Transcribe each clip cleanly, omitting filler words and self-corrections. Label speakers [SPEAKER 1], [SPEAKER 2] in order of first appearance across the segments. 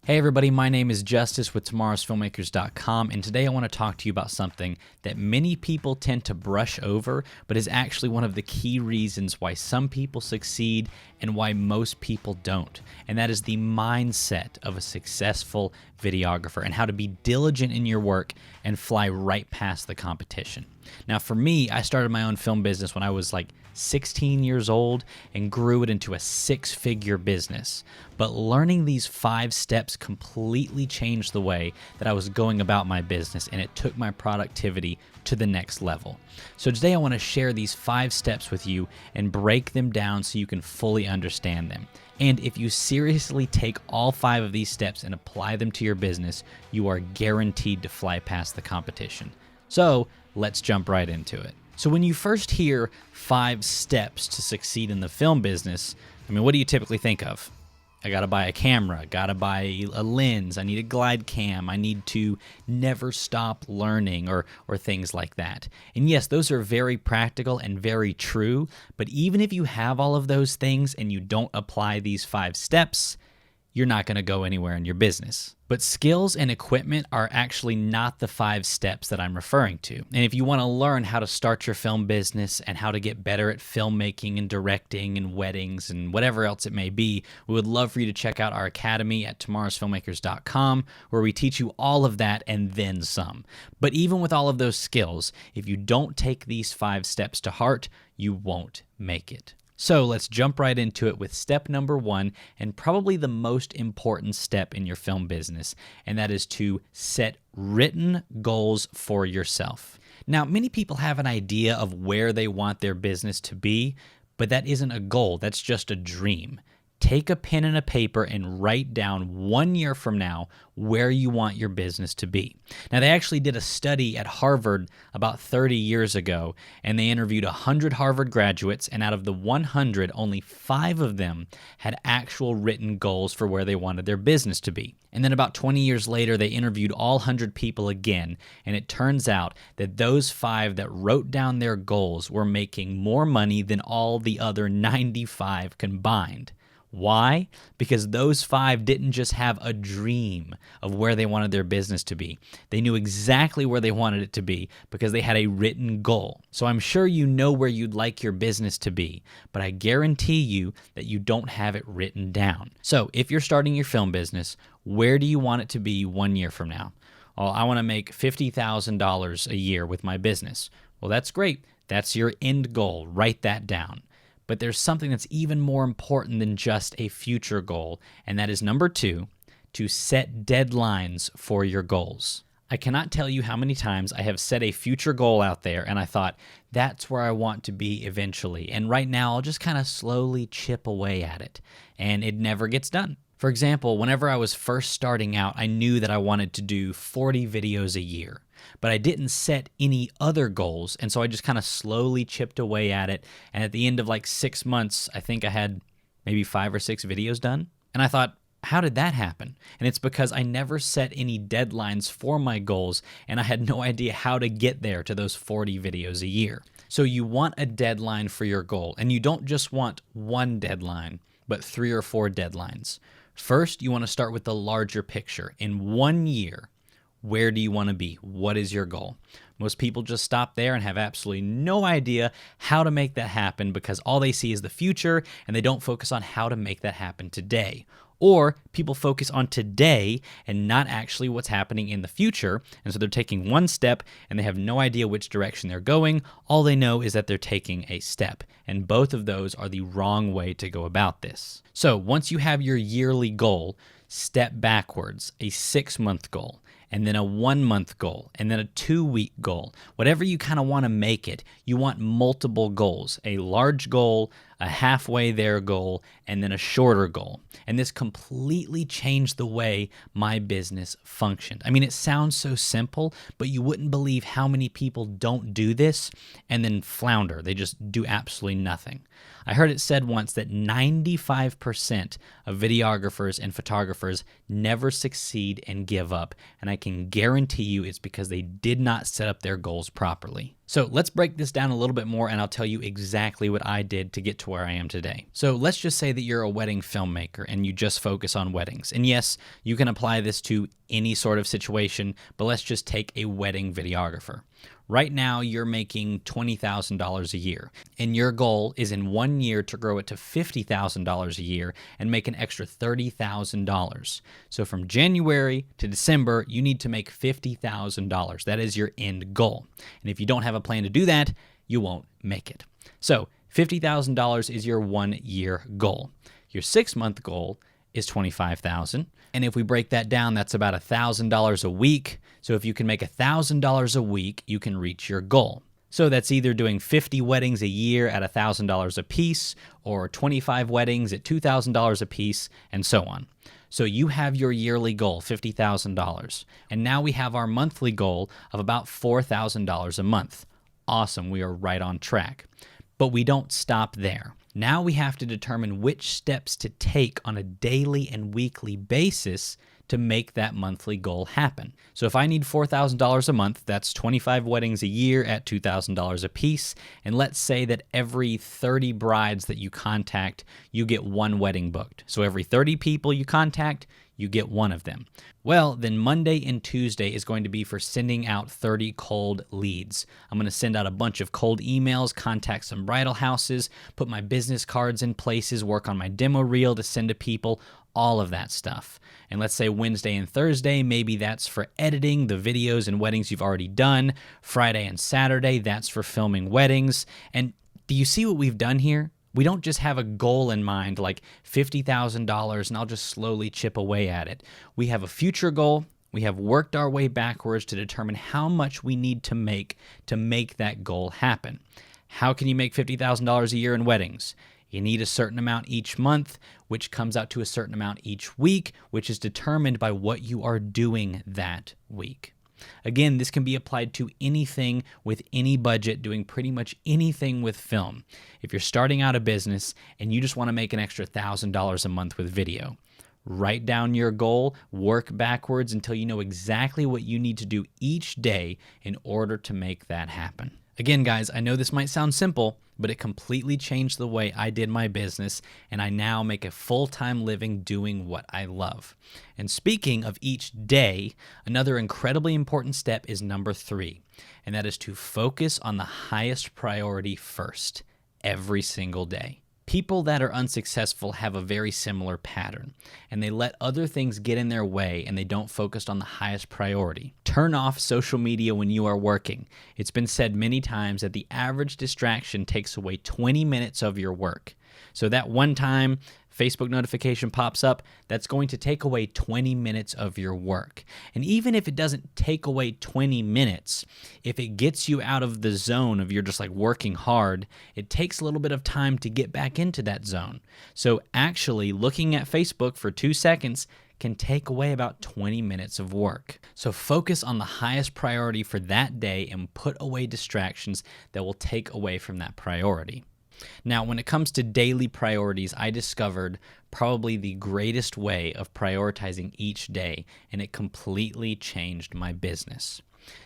[SPEAKER 1] Hey everybody, my name is Justice with tomorrowsfilmmakers.com, and today I want to talk to you about something that many people tend to brush over, but is actually one of the key reasons why some people succeed and why most people don't. And that is the mindset of a successful videographer and how to be diligent in your work and fly right past the competition. Now for me, I started my own film business when I was like 16 years old and grew it into a six-figure business. But learning these 5 steps completely changed the way that I was going about my business, and it took my productivity to the next level. So today I want to share these 5 steps with you and break them down so you can fully understand them. And if you seriously take all 5 of these steps and apply them to your business, you are guaranteed to fly past the competition. So let's jump right into it. So when you first hear 5 steps to succeed in the film business, what do you typically think of? I gotta buy a camera, gotta buy a lens, I need a glide cam, I need to never stop learning, or things like that. And yes, those are very practical and very true, but even if you have all of those things and you don't apply these 5 steps, you're not gonna go anywhere in your business. But skills and equipment are actually not the 5 steps that I'm referring to. And if you want to learn how to start your film business and how to get better at filmmaking and directing and weddings and whatever else it may be, we would love for you to check out our academy at tomorrowsfilmmakers.com, where we teach you all of that and then some. But even with all of those skills, if you don't take these 5 steps to heart, you won't make it. So let's jump right into it with step number 1, and probably the most important step in your film business, and that is to set written goals for yourself. Now, many people have an idea of where they want their business to be, but that isn't a goal, that's just a dream. Take a pen and a paper and write down 1 year from now where you want your business to be. Now, they actually did a study at Harvard about 30 years ago, and they interviewed 100 Harvard graduates, and out of the 100, only 5 of them had actual written goals for where they wanted their business to be. And then about 20 years later, they interviewed all 100 people again, and it turns out that those 5 that wrote down their goals were making more money than all the other 95 combined. Why? Because those 5 didn't just have a dream of where they wanted their business to be. They knew exactly where they wanted it to be because they had a written goal. So I'm sure you know where you'd like your business to be, but I guarantee you that you don't have it written down. So if you're starting your film business, where do you want it to be 1 year from now? Oh, I want to make $50,000 a year with my business. Well, that's great. That's your end goal. Write that down. But there's something that's even more important than just a future goal, and that is number 2, to set deadlines for your goals. I cannot tell you how many times I have set a future goal out there and I thought, that's where I want to be eventually, and right now I'll just kind of slowly chip away at it, and it never gets done. For example, whenever I was first starting out, I knew that I wanted to do 40 videos a year, but I didn't set any other goals, and so I just kind of slowly chipped away at it, and at the end of like 6 months, I think I had maybe 5 or 6 videos done, and I thought, how did that happen? And it's because I never set any deadlines for my goals, and I had no idea how to get there to those 40 videos a year. So you want a deadline for your goal, and you don't just want one deadline, but 3 or 4 deadlines. First, you want to start with the larger picture. In 1 year, where do you want to be? What is your goal? Most people just stop there and have absolutely no idea how to make that happen because all they see is the future and they don't focus on how to make that happen today. Or people focus on today and not actually what's happening in the future, and so they're taking one step and they have no idea which direction they're going. All they know is that they're taking a step, and both of those are the wrong way to go about this. So once you have your yearly goal, step backwards, a 6-month goal, and then a 1-month goal, and then a 2-week goal. Whatever you kind of want to make it, you want multiple goals, a large goal, a halfway there goal, and then a shorter goal. And this completely changed the way my business functioned. It sounds so simple, but you wouldn't believe how many people don't do this and then flounder. They just do absolutely nothing. I heard it said once that 95% of videographers and photographers never succeed and give up, and I can guarantee you it's because they did not set up their goals properly. So let's break this down a little bit more and I'll tell you exactly what I did to get to where I am today. So let's just say that you're a wedding filmmaker and you just focus on weddings. And yes, you can apply this to any sort of situation, but let's just take a wedding videographer. Right now, you're making $20,000 a year, and your goal is in 1 year to grow it to $50,000 a year and make an extra $30,000. So from January to December, you need to make $50,000. That is your end goal. And if you don't have a plan to do that, you won't make it. So $50,000 is your 1 year goal. Your 6-month goal is $25,000. And if we break that down, that's about $1,000 a week. So if you can make $1,000 a week, you can reach your goal. So that's either doing 50 weddings a year at $1,000 a piece, or 25 weddings at $2,000 a piece, and so on. So you have your yearly goal, $50,000. And now we have our monthly goal of about $4,000 a month. Awesome, we are right on track. But we don't stop there. Now we have to determine which steps to take on a daily and weekly basis to make that monthly goal happen. So if I need $4,000 a month, that's 25 weddings a year at $2,000 a piece. And let's say that every 30 brides that you contact, you get one wedding booked. So every 30 people you contact, you get one of them. Well, then Monday and Tuesday is going to be for sending out 30 cold leads. I'm going to send out a bunch of cold emails, contact some bridal houses, put my business cards in places, work on my demo reel to send to people, all of that stuff. And let's say Wednesday and Thursday, maybe that's for editing the videos and weddings you've already done. Friday and Saturday, that's for filming weddings. And do you see what we've done here? We don't just have a goal in mind like $50,000 and I'll just slowly chip away at it. We have a future goal. We have worked our way backwards to determine how much we need to make that goal happen. How can you make $50,000 a year in weddings? You need a certain amount each month, which comes out to a certain amount each week, which is determined by what you are doing that week. Again, this can be applied to anything with any budget, doing pretty much anything with film. If you're starting out a business and you just want to make an extra $1,000 a month with video, write down your goal, work backwards until you know exactly what you need to do each day in order to make that happen. Again, guys, I know this might sound simple, but it completely changed the way I did my business, and I now make a full-time living doing what I love. And speaking of each day, another incredibly important step is number 3, and that is to focus on the highest priority first, every single day. People that are unsuccessful have a very similar pattern, and they let other things get in their way and they don't focus on the highest priority. Turn off social media when you are working. It's been said many times that the average distraction takes away 20 minutes of your work. So that one time Facebook notification pops up, that's going to take away 20 minutes of your work. And even if it doesn't take away 20 minutes, if it gets you out of the zone of you're just like working hard, it takes a little bit of time to get back into that zone. So actually looking at Facebook for 2 seconds can take away about 20 minutes of work. So focus on the highest priority for that day and put away distractions that will take away from that priority. Now, when it comes to daily priorities, I discovered probably the greatest way of prioritizing each day, and it completely changed my business.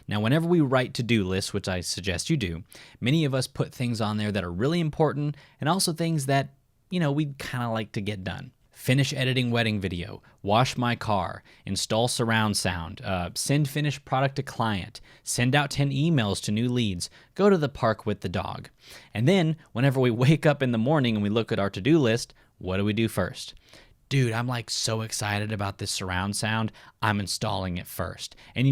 [SPEAKER 1] Now, whenever we write to-do lists, which I suggest you do, many of us put things on there that are really important and also things that, we'd kind of like to get done. Finish editing wedding video, wash my car, install surround sound, send finished product to client, send out 10 emails to new leads, go to the park with the dog. And then whenever we wake up in the morning and we look at our to-do list, what do we do first? Dude, I'm like so excited about this surround sound, I'm installing it first. And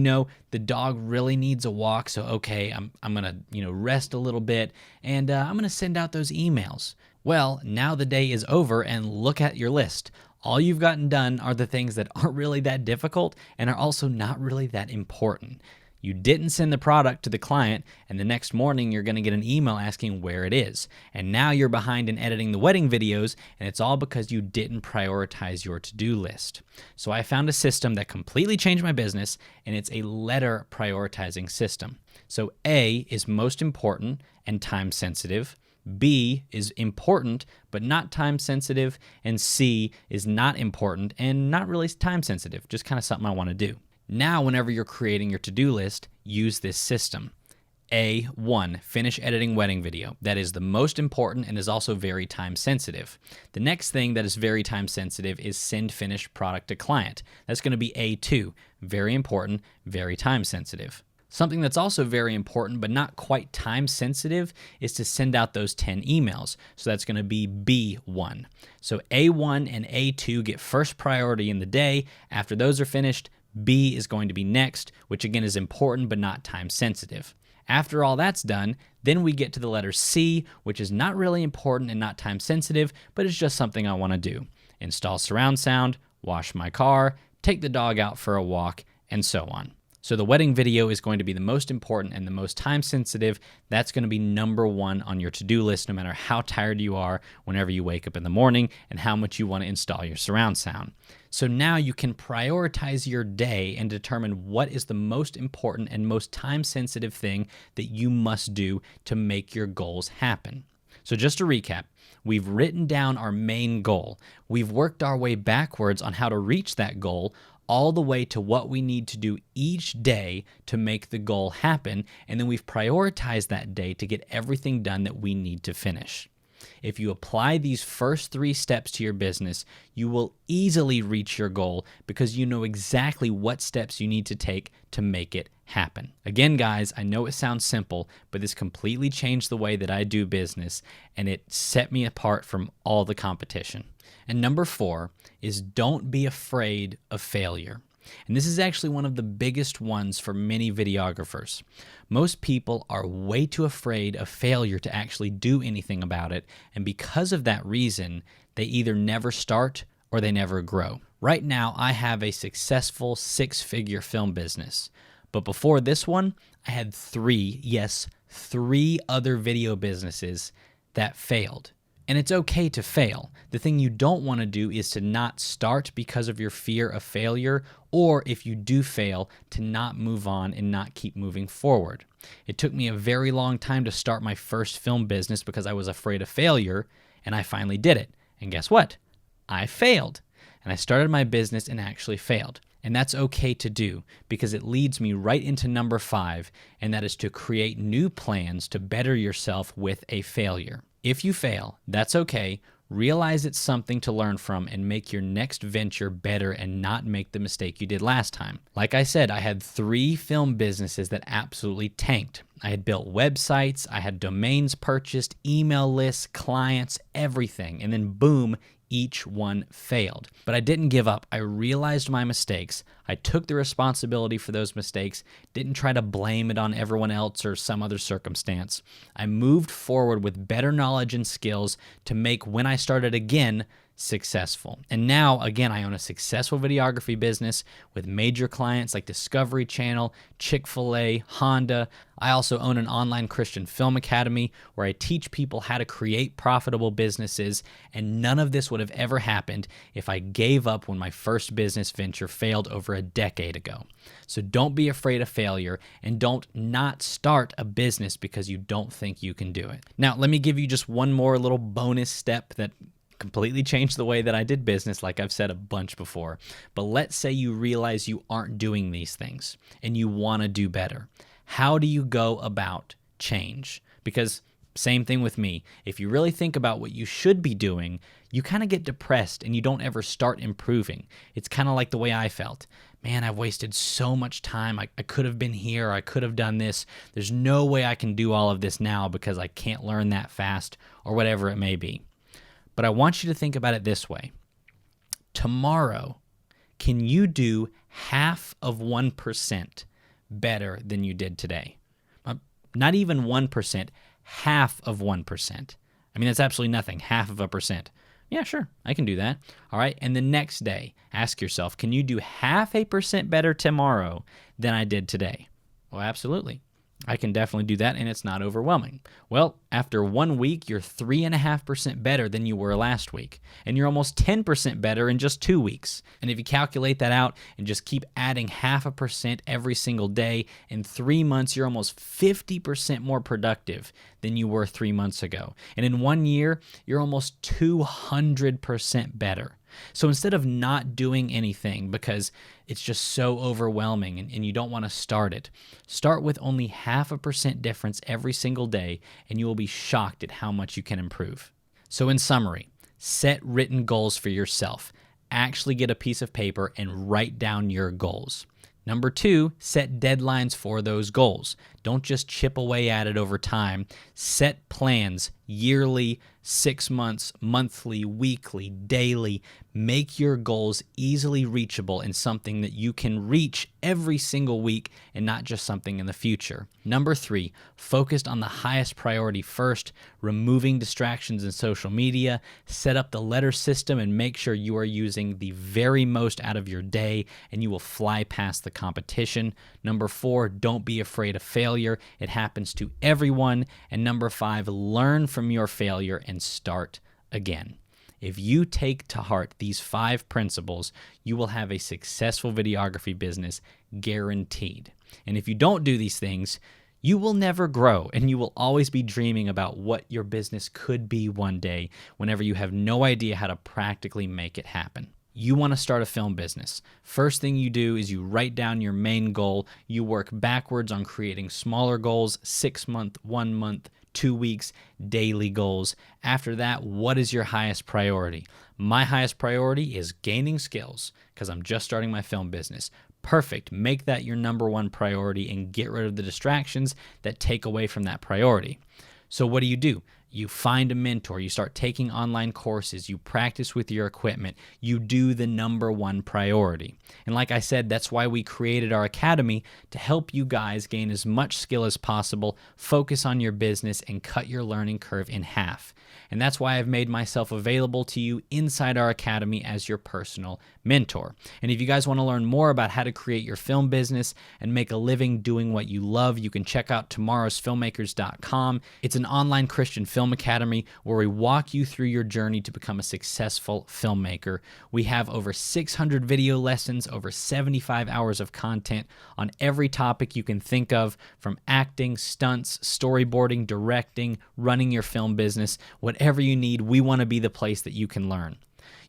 [SPEAKER 1] the dog really needs a walk, so okay, I'm gonna, rest a little bit, and I'm gonna send out those emails. Well, now the day is over and look at your list. All you've gotten done are the things that aren't really that difficult and are also not really that important. You didn't send the product to the client, and the next morning you're going to get an email asking where it is. And now you're behind in editing the wedding videos, and it's all because you didn't prioritize your to-do list. So I found a system that completely changed my business, and it's a letter prioritizing system. So A is most important and time sensitive. B is important but not time sensitive, and C is not important and not really time sensitive, just kind of something I want to do. Now, whenever you're creating your to-do list, use this system. A1, finish editing wedding video. That is the most important and is also very time sensitive. The next thing that is very time sensitive is send finished product to client. That's going to be A2, very important, very time sensitive. Something that's also very important but not quite time sensitive is to send out those 10 emails. So that's going to be B1. So A1 and A2 get first priority in the day. After those are finished, B is going to be next, which again is important but not time sensitive. After all that's done, then we get to the letter C, which is not really important and not time sensitive, but it's just something I want to do. Install surround sound, wash my car, take the dog out for a walk, and so on. So the wedding video is going to be the most important and the most time sensitive. That's going to be number one on your to-do list, no matter how tired you are whenever you wake up in the morning and how much you want to install your surround sound. So now you can prioritize your day and determine what is the most important and most time sensitive thing that you must do to make your goals happen. So just to recap, we've written down our main goal. We've worked our way backwards on how to reach that goal, all the way to what we need to do each day to make the goal happen, and then we've prioritized that day to get everything done that we need to finish. If you apply these first 3 steps to your business, you will easily reach your goal because you know exactly what steps you need to take to make it happen. Again, guys, I know it sounds simple, but this completely changed the way that I do business, and it set me apart from all the competition. And number 4 is don't be afraid of failure. And this is actually one of the biggest ones for many videographers. Most people are way too afraid of failure to actually do anything about it, and because of that reason, they either never start or they never grow. Right now, I have a successful 6-figure film business, but before this one, I had 3 other video businesses that failed. And it's okay to fail. The thing you don't want to do is to not start because of your fear of failure, or if you do fail, to not move on and not keep moving forward. It took me a very long time to start my first film business because I was afraid of failure, and I finally did it. And guess what? I failed. And I started my business and actually failed. And that's okay to do because it leads me right into number 5, and that is to create new plans to better yourself with a failure. If you fail, that's okay. Realize it's something to learn from and make your next venture better and not make the mistake you did last time. Like I said, I had 3 film businesses that absolutely tanked. I had built websites, I had domains purchased, email lists, clients, everything, and then boom, each one failed. But I didn't give up. I realized my mistakes. I took the responsibility for those mistakes, didn't try to blame it on everyone else or some other circumstance. I moved forward with better knowledge and skills to make when I started again successful. And now, again, I own a successful videography business with major clients like Discovery Channel, Chick-fil-A, Honda. I also own an online Christian film academy where I teach people how to create profitable businesses, and none of this would have ever happened if I gave up when my first business venture failed over a decade ago. So don't be afraid of failure, and don't not start a business because you don't think you can do it. Now, let me give you just one more little bonus step that completely changed the way that I did business, like I've said a bunch before. But let's say you realize you aren't doing these things and you want to do better. How do you go about change? Because same thing with me. If you really think about what you should be doing, you kind of get depressed and you don't ever start improving. It's kind of like the way I felt. Man, I've wasted so much time. I could have been here. I could have done this. There's no way I can do all of this now because I can't learn that fast or whatever it may be. But I want you to think about it this way. Tomorrow, can you do half of 1% better than you did today? Not even 1%, half of 1%. I mean, that's absolutely nothing, half of a percent. Yeah, sure, I can do that. All right, and the next day, ask yourself, can you do half a percent better tomorrow than I did today? Well, absolutely. I can definitely do that, and it's not overwhelming. Well, after 1 week, you're 3.5% better than you were last week, and you're almost 10% better in just 2 weeks. And if you calculate that out and just keep adding 0.5% every single day, in 3 months, you're almost 50% more productive than you were 3 months ago. And in 1 year, you're almost 200% better. So instead of not doing anything because it's just so overwhelming and you don't want to start it, start with only 0.5% difference every single day, and you will be shocked at how much you can improve. So in summary, set written goals for yourself. Actually get a piece of paper and write down your goals. Number 2, set deadlines for those goals. Don't just chip away at it over time. Set plans yearly, 6 months, monthly, weekly, daily. Make your goals easily reachable and something that you can reach every single week and not just something in the future. Number 3, focused on the highest priority first, removing distractions in social media, set up the letter system and make sure you are using the very most out of your day and you will fly past the competition. Number 4, don't be afraid of failure. It happens to everyone. And number 5, learn from your failure and start again. If you take to heart these 5 principles, you will have a successful videography business, guaranteed. And if you don't do these things, you will never grow, and you will always be dreaming about what your business could be one day whenever you have no idea how to practically make it happen. You want to start a film business. First thing you do is you write down your main goal. You work backwards on creating smaller goals, 6 month, 1 month, 2 weeks, daily goals. After that, what is your highest priority? My highest priority is gaining skills because I'm just starting my film business. Perfect. Make that your number 1 priority and get rid of the distractions that take away from that priority. So what do? You find a mentor, you start taking online courses, you practice with your equipment, you do the number 1 priority. And like I said, that's why we created our academy, to help you guys gain as much skill as possible, focus on your business, and cut your learning curve in half. And that's why I've made myself available to you inside our academy as your personal mentor. And if you guys want to learn more about how to create your film business and make a living doing what you love, you can check out tomorrowsfilmmakers.com. It's an online Christian film academy where we walk you through your journey to become a successful filmmaker. We have over 600 video lessons, over 75 hours of content on every topic you can think of, from acting, stunts, storyboarding, directing, running your film business. Whatever you need, we want to be the place that you can learn.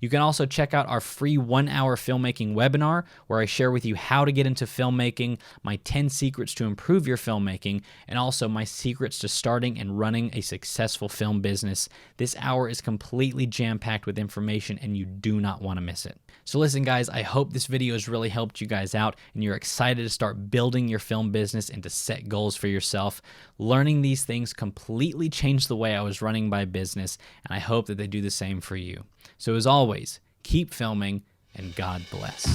[SPEAKER 1] You can also check out our free 1-hour filmmaking webinar where I share with you how to get into filmmaking, my 10 secrets to improve your filmmaking, and also my secrets to starting and running a successful film business. This hour is completely jam-packed with information and you do not want to miss it. So listen guys, I hope this video has really helped you guys out and you're excited to start building your film business and to set goals for yourself. Learning these things completely changed the way I was running my business, and I hope that they do the same for you. So as always, keep filming and God bless.